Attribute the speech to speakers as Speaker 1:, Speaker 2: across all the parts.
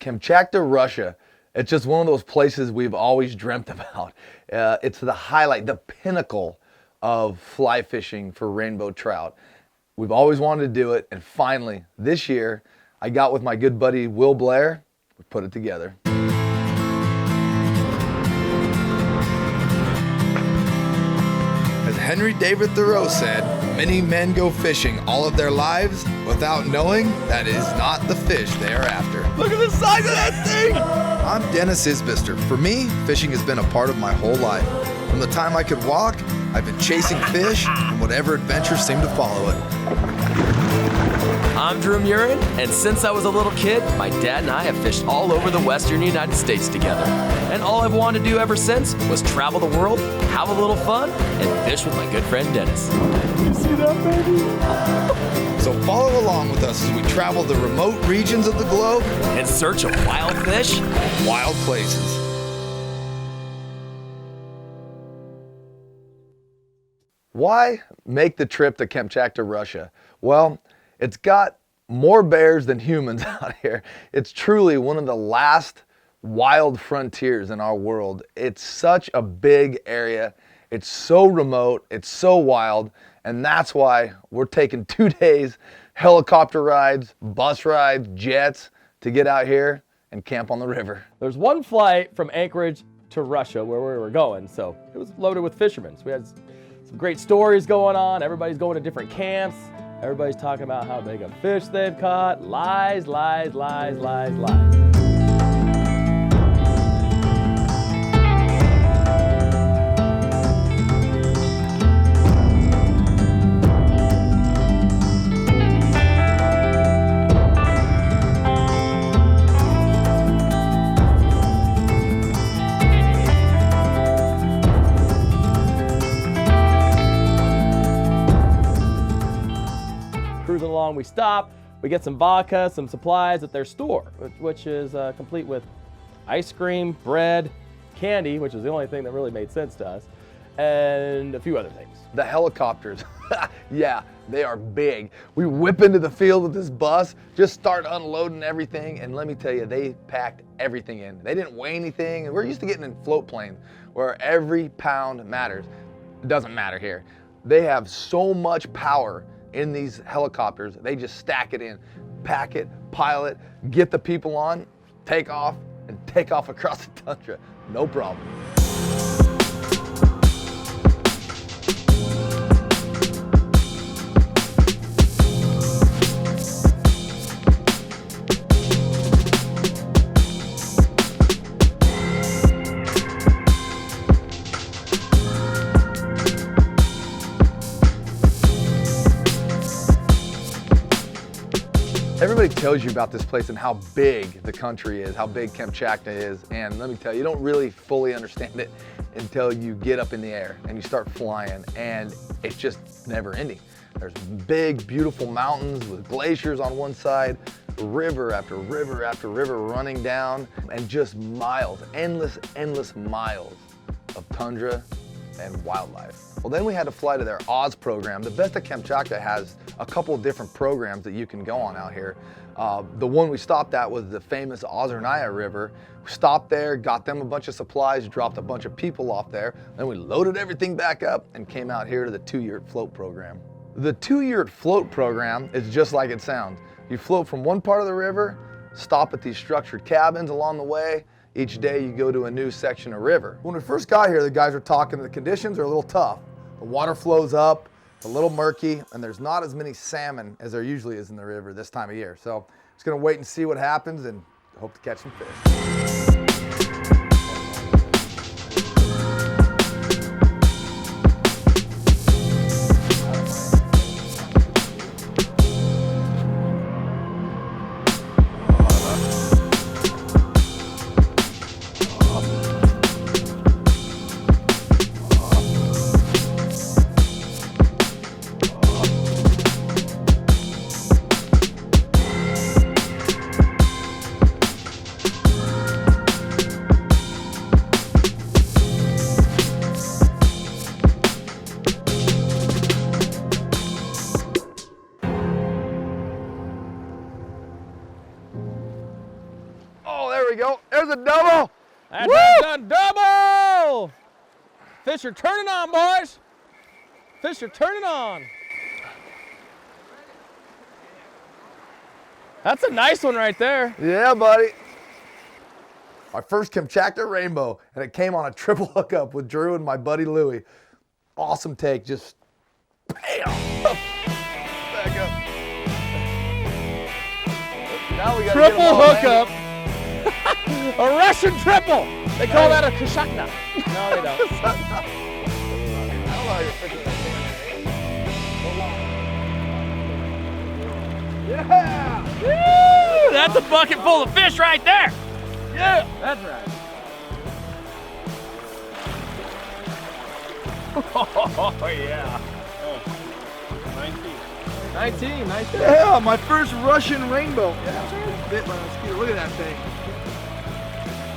Speaker 1: Kamchatka, Russia. It's just one of those places we've always dreamt about. It's the highlight, the pinnacle of fly fishing for rainbow trout. We've always wanted to do it, and finally, this year, I got with my good buddy Will Blair. We put it together.
Speaker 2: As Henry David Thoreau said, many men go fishing all of their lives without knowing that it is not the fish they are after.
Speaker 1: Look at the size of that thing!
Speaker 2: I'm Dennis Isbister. For me, fishing has been a part of my whole life. From the time I could walk, I've been chasing fish and whatever adventures seem to follow it.
Speaker 3: I'm Drew Murin, and since I was a little kid, my dad and I have fished all over the western United States together. And all I've wanted to do ever since was travel the world, have a little fun, and fish with my good friend Dennis.
Speaker 1: You see that, baby?
Speaker 2: So follow along with us as we travel the remote regions of the globe
Speaker 3: In search of wild fish,
Speaker 2: wild places.
Speaker 1: Why make the trip to Kamchatka, Russia? Well, it's got more bears than humans out here. It's truly one of the last wild frontiers in our world. It's such a big area. It's so remote. It's so wild. And that's why we're taking 2 days, helicopter rides, bus rides, jets to get out here and camp on the river.
Speaker 4: There's one flight from Anchorage to Russia where we were going, so it was loaded with fishermen. So we had some great stories going on. Everybody's going to different camps. Everybody's talking about how big a fish they've caught. Lies, lies, lies, lies, lies. Cruising along, we stop, we get some vodka, some supplies at their store, which is complete with ice cream, bread, candy, which is the only thing that really made sense to us, and a few other things.
Speaker 1: The helicopters, yeah, they are big. We whip into the field with this bus, just start unloading everything, and let me tell you, they packed everything in. They didn't weigh anything, and we're used to getting in float planes where every pound matters. It doesn't matter here. They have so much power in these helicopters, they just stack it in, pack it, pile it, get the people on, take off, and take off across the tundra. No problem. Everybody tells you about this place and how big the country is, how big Kamchatka is, and let me tell you, you don't really fully understand it until you get up in the air and you start flying, and it's just never ending. There's big, beautiful mountains with glaciers on one side, river after river after river running down, and just miles, endless, endless miles of tundra and wildlife. Well, then we had to fly to their Oz program. The Best of Kamchatka has a couple of different programs that you can go on out here. The one we stopped at was the famous Ozernaya River. We stopped there, got them a bunch of supplies, dropped a bunch of people off there, then we loaded everything back up and came out here to the Two Yurt Float program. The Two Yurt Float program is just like it sounds. You float from one part of the river, stop at these structured cabins along the way. Each day you go to a new section of river. When we first got here, the guys were talking, the conditions are a little tough. The water flows up, it's a little murky, and there's not as many salmon as there usually is in the river this time of year. So just gonna wait and see what happens and hope to catch some fish. There we go. There's a double.
Speaker 4: That's a double. Fish are turning on, boys. Fish are turning on. That's a nice one right there.
Speaker 1: Yeah, buddy. My first Kamchatka rainbow, and it came on a triple hookup with Drew and my buddy Louie. Awesome take, just bam. Back up. Now we got
Speaker 4: Triple hookup. A Russian triple. They call that a Kamchatka. No, they don't.
Speaker 1: I don't know how you're fishing that thing. Yeah!
Speaker 4: Woo, that's a bucket full of fish right there.
Speaker 1: Yeah!
Speaker 4: That's right. Oh, yeah. 19, nice.
Speaker 1: Yeah, my first Russian rainbow. Yeah, bit by a mosquito. Look at that thing.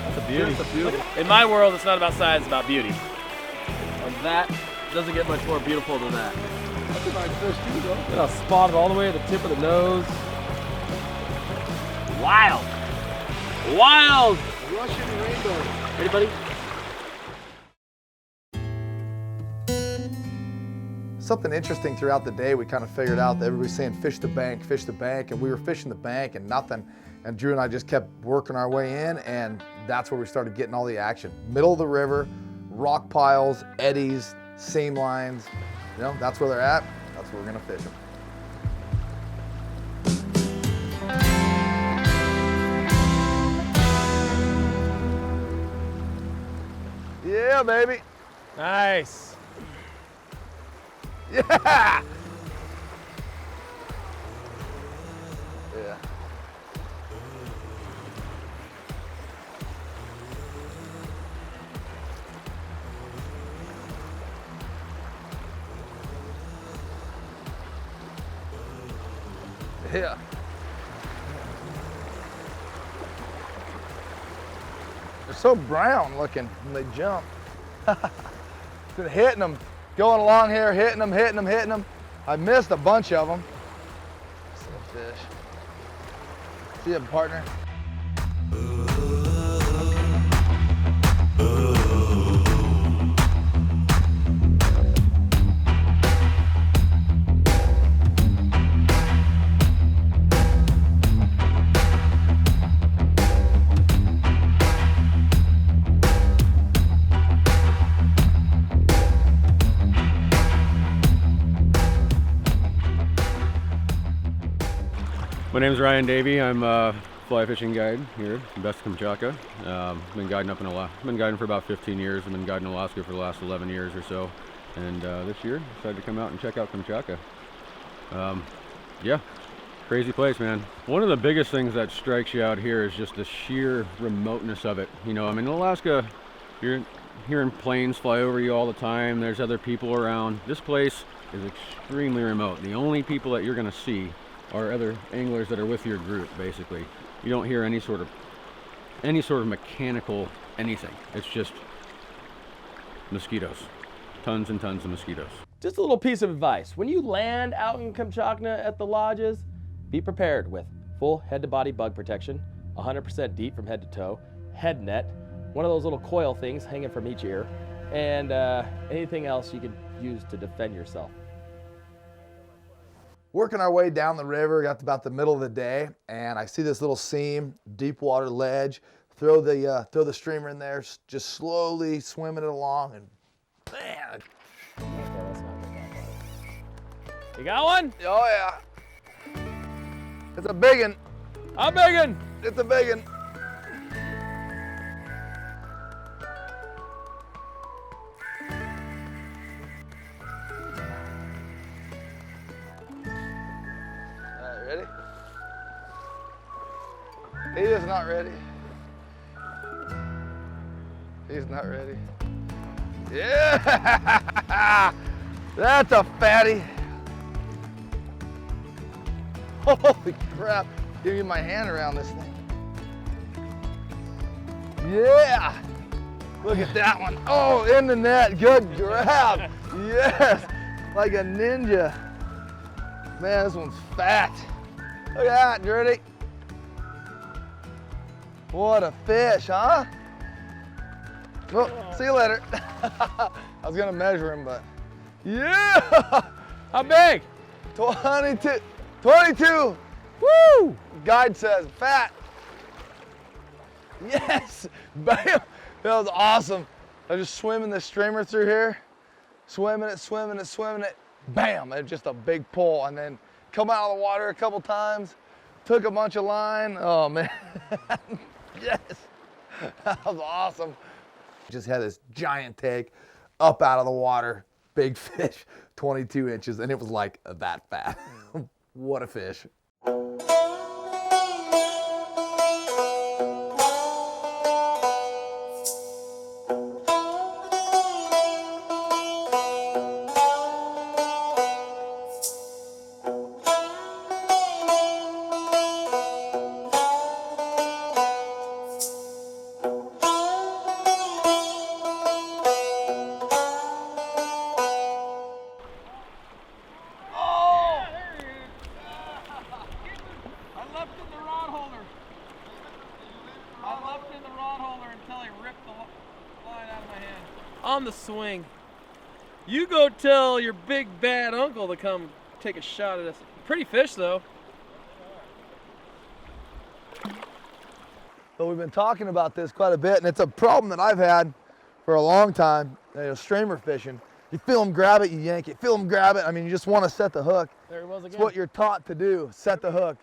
Speaker 4: That's a beauty.
Speaker 1: That's a beauty.
Speaker 4: In my world, it's not about size, it's about beauty. And that doesn't get much more beautiful than that.
Speaker 1: That's a nice fish too, though.
Speaker 4: Look how spotted all the way to the tip of the nose. Wild. Wild.
Speaker 1: Russian rainbow.
Speaker 4: Ready, buddy?
Speaker 1: Something interesting throughout the day, we kind of figured out that everybody's saying fish the bank, and we were fishing the bank and nothing. And Drew and I just kept working our way in, and that's where we started getting all the action. Middle of the river, rock piles, eddies, seam lines. You know, that's where they're at. That's where we're gonna fish them. Yeah, baby.
Speaker 4: Nice.
Speaker 1: Yeah. Yeah. Yeah. They're so brown looking when they jump. Been hitting them, going along here, hitting them. I missed a bunch of them. Still fish. See ya, partner.
Speaker 5: My name's Ryan Davey. I'm a fly fishing guide here in Best Kamchatka. Been guiding up in Alaska. Been guiding for about 15 years. I've been guiding in Alaska for the last 11 years or so. And this year, decided to come out and check out Kamchatka. Yeah, crazy place, man. One of the biggest things that strikes you out here is just the sheer remoteness of it. You know, I mean, in Alaska, you're hearing planes fly over you all the time. There's other people around. This place is extremely remote. The only people that you're gonna see are other anglers that are with your group, basically. You don't hear any sort of mechanical anything. It's just mosquitoes. Tons and tons of mosquitoes.
Speaker 4: Just a little piece of advice. When you land out in Kamchatka at the lodges, be prepared with full head-to-body bug protection, 100% deep from head to toe, head net, one of those little coil things hanging from each ear, and anything else you can use to defend yourself.
Speaker 1: Working our way down the river, got to about the middle of the day, and I see this little seam, deep water ledge. Throw the streamer in there, just slowly swimming it along, and man.
Speaker 4: You got one?
Speaker 1: Oh yeah. It's a big one.
Speaker 4: A big one.
Speaker 1: It's a big one. Ready? He is not ready. He's not ready. Yeah! That's a fatty. Holy crap. Give me my hand around this thing. Yeah! Look at that one. Oh, in the net. Good grab. Yes! Like a ninja. Man, this one's fat. Look at that, Dirty. What a fish, huh? Well, see you later. I was gonna measure him, but yeah!
Speaker 4: How big?
Speaker 1: 22. 22.
Speaker 4: Woo!
Speaker 1: Guide says fat. Yes! Bam! That was awesome. I was just swimming the streamer through here. Swimming it. Bam! And just a big pull. And then come out of the water a couple times. Took a bunch of line. Oh man. Yes! That was awesome. Just had this giant take up out of the water. Big fish, 22 inches. And it was like that fat. What a fish.
Speaker 4: On the swing. You go tell your big bad uncle to come take a shot at us. Pretty fish though.
Speaker 1: So we've been talking about this quite a bit, and it's a problem that I've had for a long time. Streamer fishing. You feel them grab it, you yank it. Feel them grab it. I mean, you just want to set the hook.
Speaker 4: There he was again.
Speaker 1: It's what you're taught to do, set the hook.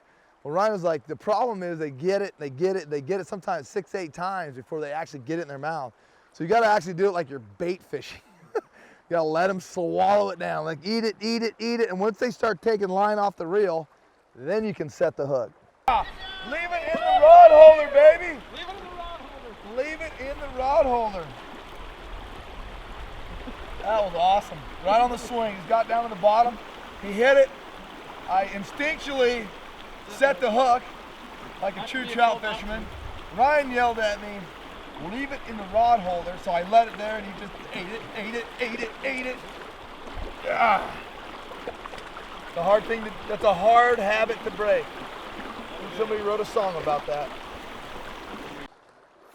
Speaker 1: Well, Ryan was like, the problem is they get it sometimes 6, 8 times before they actually get it in their mouth. So you got to actually do it like you're bait fishing. You got to let them swallow it down, like eat it. And once they start taking line off the reel, then you can set the hook. Leave it in the rod holder, baby.
Speaker 4: Leave it in the rod holder.
Speaker 1: Leave it in the rod holder. That was awesome. Right on the swing. He's got down to the bottom. He hit it. I instinctually set the hook like a true trout fisherman. Ryan yelled at me, leave it in the rod holder. So I let it there and he just ate it. Ah. That's a hard habit to break. Somebody wrote a song about that.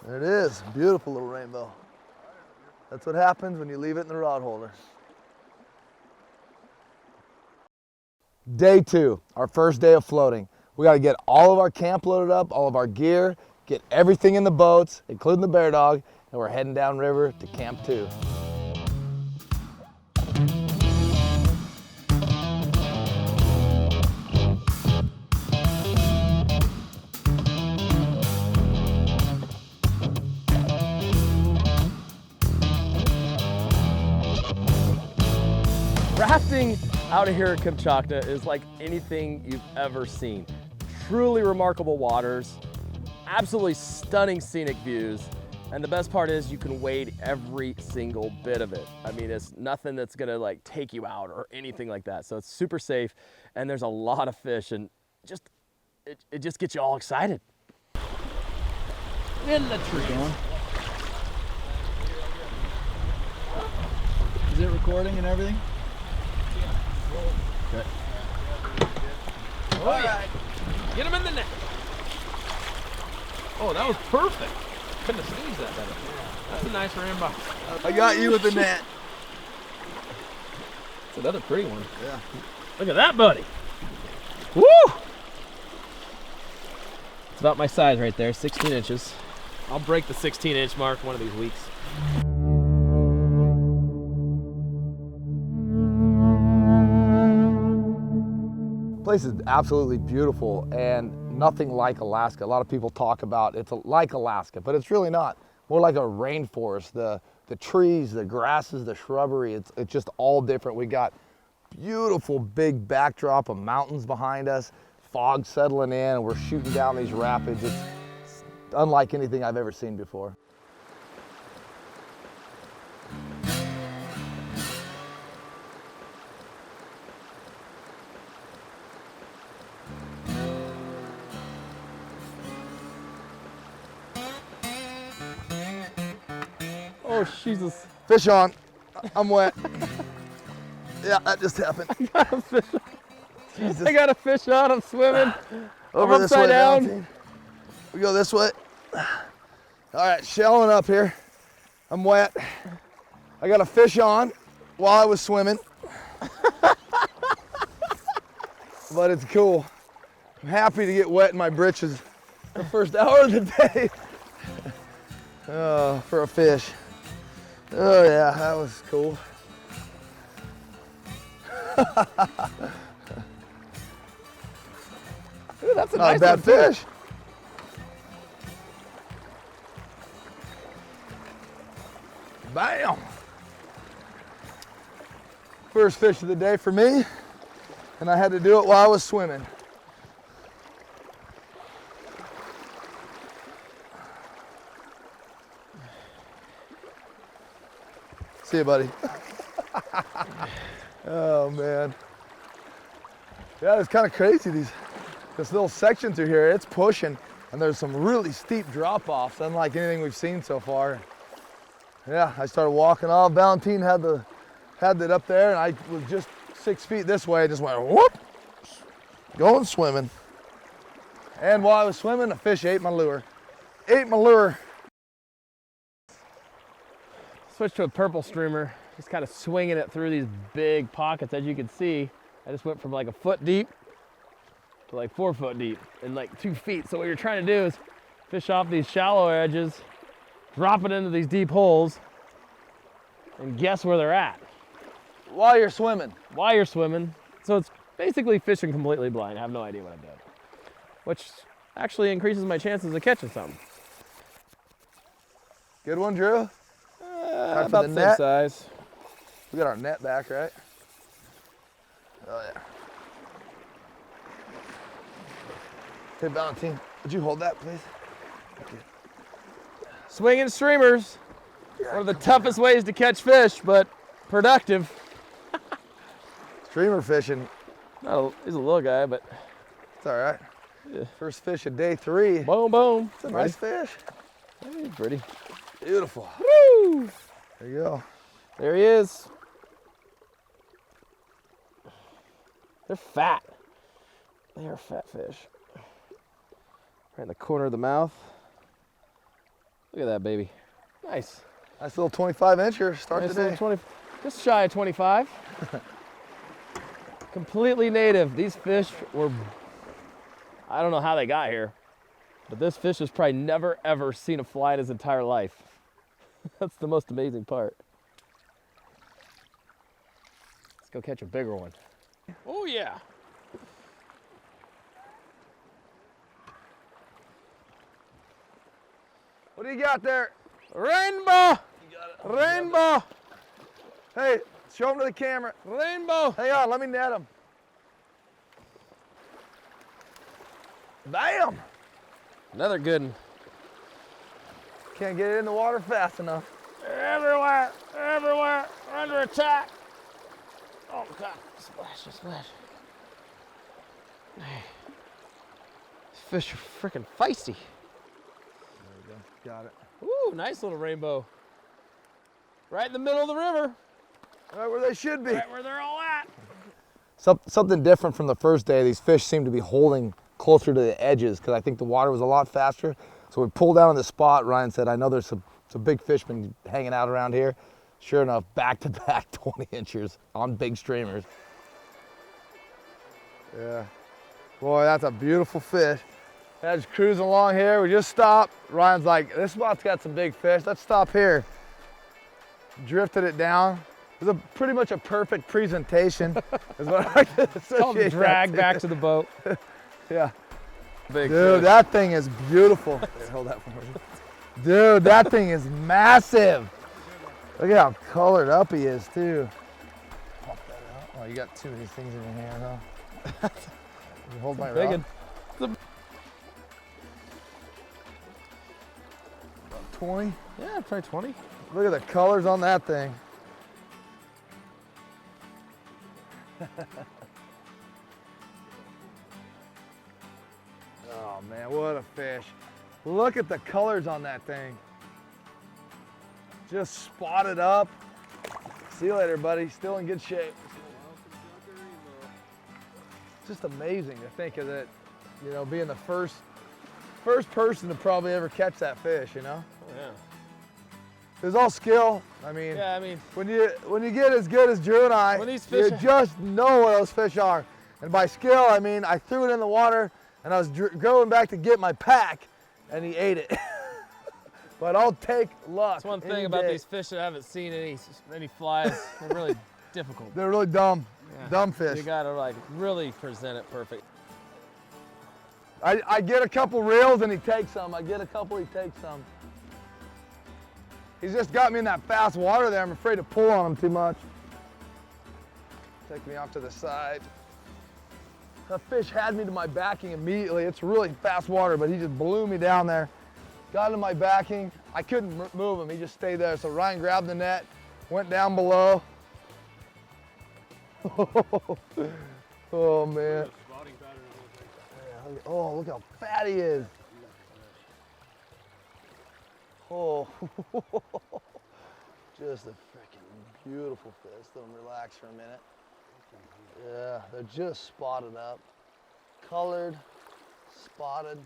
Speaker 1: There it is, beautiful little rainbow. That's what happens when you leave it in the rod holder. Day 2, our first day of floating. We got to get all of our camp loaded up, all of our gear, get everything in the boats, including the bear dog, and we're heading down river to Camp 2.
Speaker 4: Rafting out of here at Kamchatka is like anything you've ever seen. Truly remarkable waters, absolutely stunning scenic views, and the best part is you can wade every single bit of it. I mean, it's nothing that's gonna like take you out or anything like that. So it's super safe, and there's a lot of fish, and it just gets you all excited. In the tree.
Speaker 6: Is it recording and everything?
Speaker 4: Okay. Oh yeah. Get him in the net. Oh, that was perfect. Couldn't have squeezed that better. That's a nice rainbow.
Speaker 1: I got you with the net.
Speaker 4: It's another pretty one.
Speaker 1: Yeah.
Speaker 4: Look at that, buddy. Woo! It's about my size right there, 16 inches. I'll break the 16-inch mark one of these weeks.
Speaker 1: Place is absolutely beautiful and nothing like Alaska. A lot of people talk about it's like Alaska, but it's really not. More like a rainforest. The trees, the grasses, the shrubbery, it's just all different. We got beautiful big backdrop of mountains behind us, fog settling in, and we're shooting down these rapids. It's unlike anything I've ever seen before.
Speaker 4: Oh, Jesus.
Speaker 1: Fish on. I'm wet. Yeah, that just happened.
Speaker 4: I got a fish on.
Speaker 1: Jesus.
Speaker 4: I got a fish on. I'm swimming.
Speaker 1: Over
Speaker 4: I'm
Speaker 1: this
Speaker 4: upside
Speaker 1: way,
Speaker 4: down.
Speaker 1: Valentine. We go this way. All right, shelling up here. I'm wet. I got a fish on while I was swimming. But it's cool. I'm happy to get wet in my britches the first hour of the day. Oh, for a fish. Oh yeah, that was cool.
Speaker 4: Ooh, that's a
Speaker 1: Not
Speaker 4: nice
Speaker 1: a bad
Speaker 4: one, too.
Speaker 1: fish. Bam! First fish of the day for me, and I had to do it while I was swimming. See you, buddy. Oh man. Yeah, it's kind of crazy. This little section through here, it's pushing, and there's some really steep drop-offs, unlike anything we've seen so far. Yeah, I started walking off. Valentine had it up there, and I was just 6 feet this way. Just went whoop, going swimming. And while I was swimming, a fish ate my lure. Ate my lure.
Speaker 4: Switched to a purple streamer, just kind of swinging it through these big pockets. As you can see, I just went from like a foot deep to like 4 foot deep in like 2 feet. So what you're trying to do is fish off these shallow edges, drop it into these deep holes, and guess where they're at
Speaker 1: While you're swimming.
Speaker 4: while you're swimming. So it's basically fishing completely blind. I have no idea what I'm doing, which actually increases my chances of catching something.
Speaker 1: Good one, Drew. Time for
Speaker 4: About
Speaker 1: the
Speaker 4: the
Speaker 1: net.
Speaker 4: same size.
Speaker 1: We got our net back, right? Oh yeah. Hey, Valentine, would you hold that, please?
Speaker 4: Swinging streamers, one of the toughest ways to catch fish, but productive.
Speaker 1: Streamer fishing,
Speaker 4: He's a little guy, but
Speaker 1: it's all right.
Speaker 4: Yeah.
Speaker 1: First fish of day 3.
Speaker 4: boom, boom.
Speaker 1: It's a nice fish.
Speaker 4: He's pretty.
Speaker 1: Beautiful.
Speaker 4: Woo!
Speaker 1: There you go.
Speaker 4: There he is. They're fat. They are fat fish. Right in the corner of the mouth. Look at that baby. Nice.
Speaker 1: Nice little 25-incher start
Speaker 4: Nice
Speaker 1: today.
Speaker 4: little 20, just shy of 25. Completely native. These fish were, I don't know how they got here, but this fish has probably never ever seen a fly in his entire life. That's the most amazing part. Let's go catch a bigger one. Oh yeah.
Speaker 1: What do you got there?
Speaker 4: Rainbow! Rainbow!
Speaker 1: Hey, show him to the camera.
Speaker 4: Rainbow!
Speaker 1: Hang on, let me net him. Bam!
Speaker 4: Another good one.
Speaker 1: Can't get it in the water fast enough.
Speaker 4: Everywhere, everywhere, under attack. Oh God, splash, splash. Hey. These fish are freaking feisty.
Speaker 1: There we go, got it.
Speaker 4: Ooh, nice little rainbow. Right in the middle of the river.
Speaker 1: Right where they should be.
Speaker 4: Right where they're all at.
Speaker 1: Something different from the first day. These fish seem to be holding closer to the edges because I think the water was a lot faster. So we pulled down on the spot. Ryan said, I know there's some big fishmen hanging out around here. Sure enough, back-to-back 20-inchers on big streamers. Yeah. Boy, that's a beautiful fish. I was cruising along here. We just stopped. Ryan's like, this spot's got some big fish. Let's stop here. Drifted it down. It was pretty much a perfect presentation. Is what I like to
Speaker 4: Called the
Speaker 1: associate
Speaker 4: drag
Speaker 1: that
Speaker 4: back
Speaker 1: to.
Speaker 4: to the boat.
Speaker 1: Yeah.
Speaker 4: Big
Speaker 1: Dude,
Speaker 4: fish.
Speaker 1: that thing is beautiful. Here, hold that for me. Dude, that thing is massive. Look at how colored up he is, too. Pop that out. Oh, you got 2 of these things in your hand, huh? You hold my
Speaker 4: Big
Speaker 1: rod.
Speaker 4: one.
Speaker 1: About 20.
Speaker 4: Yeah, probably 20.
Speaker 1: Look at the colors on that thing. Oh man, what a fish. Look at the colors on that thing. Just spotted up. See you later, buddy. Still in good shape. Just amazing to think of it, you know, being the first first person to probably ever catch that fish, you know?
Speaker 4: Yeah.
Speaker 1: It was all skill. I mean,
Speaker 4: Yeah, I mean,
Speaker 1: when you get as good as Drew and I,
Speaker 4: When these fish
Speaker 1: you
Speaker 4: are-
Speaker 1: just know where those fish are. And by skill, I mean I threw it in the water and I was going back to get my pack, and he ate it. But I'll take luck.
Speaker 4: that's one
Speaker 1: any
Speaker 4: thing about
Speaker 1: day.
Speaker 4: these fish that I haven't seen any flies. They're really difficult.
Speaker 1: They're really dumb,
Speaker 4: Yeah.
Speaker 1: dumb fish.
Speaker 4: You gotta like really present it perfect.
Speaker 1: I get a couple reels and he takes some. I get a couple, he takes some. He's just got me in that fast water there. I'm afraid to pull on him too much. Take me off to the side. The fish had me to my backing immediately. It's really fast water, but he just blew me down there. Got into my backing. I couldn't move him. He just stayed there. So Ryan grabbed the net, went down below. Oh man. Yeah, oh, look how fat he is. Oh, just a freaking beautiful fish. Let him relax for a minute. Yeah, they're just spotted up. Colored, spotted.